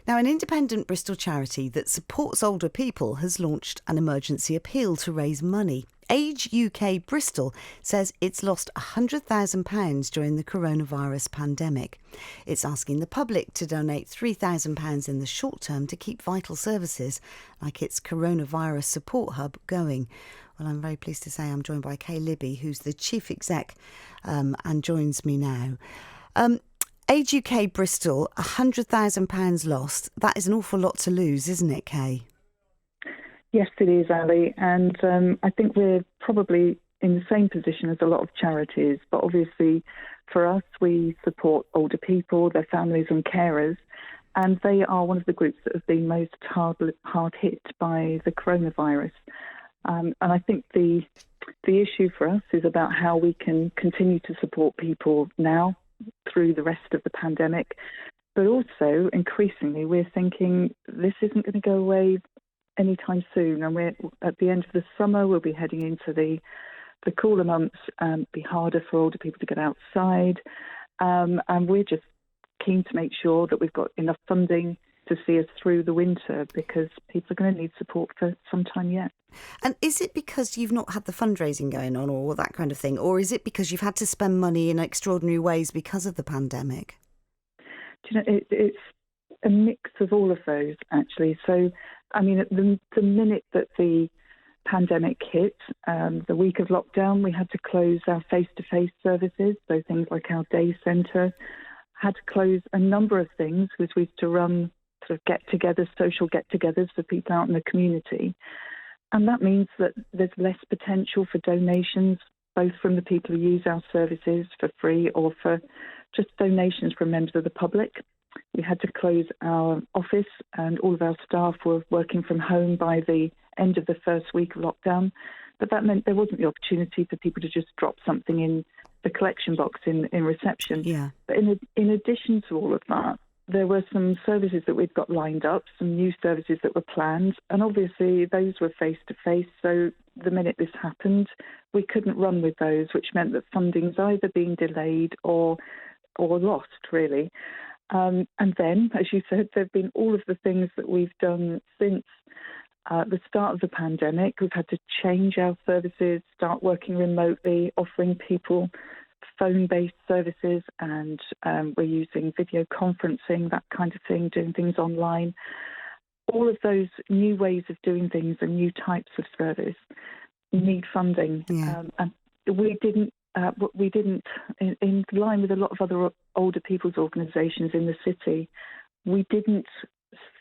Now, an independent Bristol charity that supports older people has launched an emergency appeal to raise money. Age UK Bristol says it's lost £100,000 during the coronavirus pandemic. It's asking the public to donate £3,000 in the short term to keep vital services like its coronavirus support hub going. Well, I'm very pleased to say I'm joined by Kay Libby, who's the chief exec, and joins me now. Age UK Bristol, £100,000 lost. That is an awful lot to lose, isn't it, Kay? Yes, it is, Ali. And I think we're probably in the same position as a lot of charities. But obviously, for us, we support older people, their families and carers. And they are one of the groups that have been most hard hit by the coronavirus. And I think the issue for us is about how we can continue to support people now through the rest of the pandemic. But also, increasingly, we're thinking this isn't going to go away anytime soon. And we're at the end of the summer, we'll be heading into the cooler months, be harder for older people to get outside. And we're just keen to make sure that we've got enough funding to see us through the winter, because people are going to need support for some time yet. And is it because you've not had the fundraising going on or that kind of thing? Or is it because you've had to spend money in extraordinary ways because of the pandemic? Do you know, it's a mix of all of those, actually. So, I mean, at the minute that the pandemic hit, the week of lockdown, we had to close our face-to-face services, so things like our day centre, had to close a number of things because we used to run sort of get-togethers, social get-togethers for people out in the community. And that means that there's less potential for donations, both from the people who use our services for free or for just donations from members of the public. We had to close our office and all of our staff were working from home by the end of the first week of lockdown. But that meant there wasn't the opportunity for people to just drop something in the collection box in reception. Yeah. But in addition to all of that, there were some services that we'd got lined up, some new services that were planned, and obviously those were face-to-face, so the minute this happened, we couldn't run with those, which meant that funding's either being delayed or lost, really. And then, as you said, there have been all of the things that we've done since the start of the pandemic. We've had to change our services, start working remotely, offering people phone-based services, and we're using video conferencing, that kind of thing, doing things online. All of those new ways of doing things and new types of service need funding. Yeah. And we didn't, in line with a lot of other older people's organisations in the city, we didn't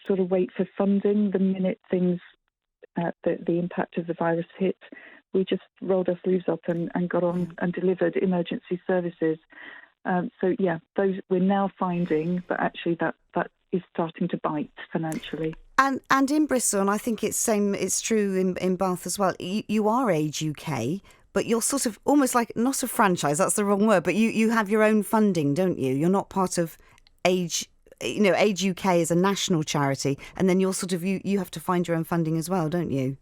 sort of wait for funding the minute things, the impact of the virus hit. We just rolled our sleeves up and got on and delivered emergency services. So, yeah, those we're now finding, but actually that is starting to bite financially. And in Bristol, and I think it's true in Bath as well, you are Age UK, but you're sort of almost like, not a franchise, that's the wrong word, but you have your own funding, don't you? You're not part of Age UK is a national charity, and then you're sort of, you have to find your own funding as well, don't you?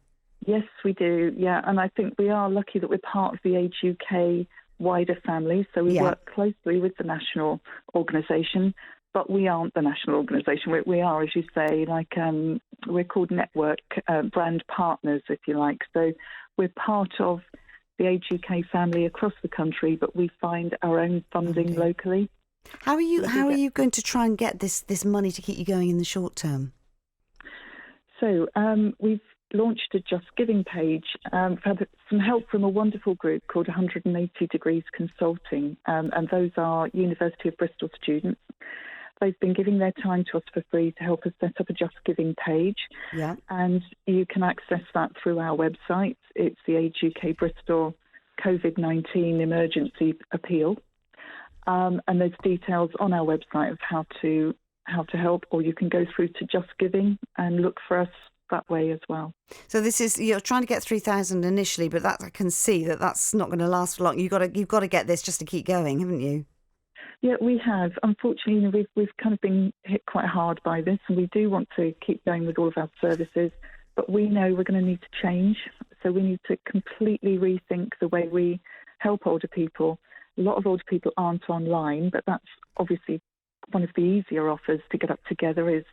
Yes, we do, yeah. And I think we are lucky that we're part of the Age UK wider family. So we work closely with the national organisation, but we aren't the national organisation. We are, as you say, like we're called network brand partners, if you like. So we're part of the Age UK family across the country, but we find our own funding locally. How are you going to try and get this money to keep you going in the short term? So we've launched a JustGiving page. We've had some help from a wonderful group called 180 Degrees Consulting, and those are University of Bristol students. They've been giving their time to us for free to help us set up a JustGiving page. Yeah. And you can access that through our website. It's the Age UK Bristol COVID-19 Emergency Appeal. And there's details on our website of how to help, or you can go through to JustGiving and look for us that way as well. So you're trying to get 3,000 initially, but that I can see that's not going to last for long. You've got to get this just to keep going, haven't you? Yeah, we have. Unfortunately, we've kind of been hit quite hard by this, and we do want to keep going with all of our services, but we know we're going to need to change. So we need to completely rethink the way we help older people. A lot of older people aren't online, but that's obviously one of the easier offers to get up together is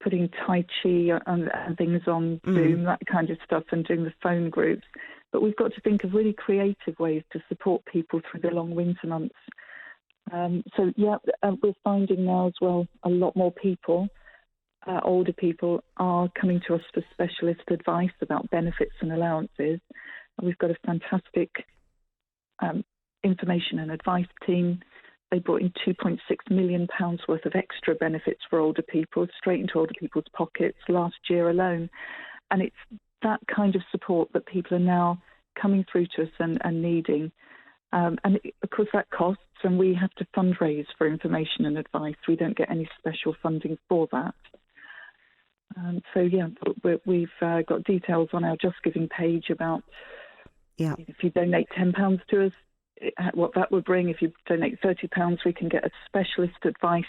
putting Tai Chi and things on Zoom, that kind of stuff, and doing the phone groups. But we've got to think of really creative ways to support people through the long winter months. We're finding now as well a lot more people, older people, are coming to us for specialist advice about benefits and allowances. And we've got a fantastic information and advice team. They brought in £2.6 million worth of extra benefits for older people, straight into older people's pockets last year alone. And it's that kind of support that people are now coming through to us and needing. Of course, that costs, and we have to fundraise for information and advice. We don't get any special funding for that. We've got details on our JustGiving page about if you donate £10 to us, what that would bring. If you donate £30, we can get a specialist advice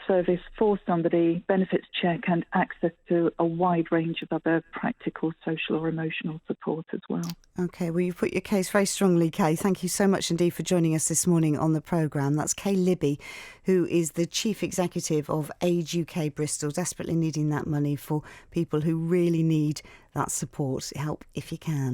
service for somebody, benefits check, and access to a wide range of other practical, social or emotional support as well. OK, well, you've put your case very strongly, Kay. Thank you so much indeed for joining us this morning on the programme. That's Kay Libby, who is the Chief Executive of Age UK Bristol, desperately needing that money for people who really need that support. Help if you can.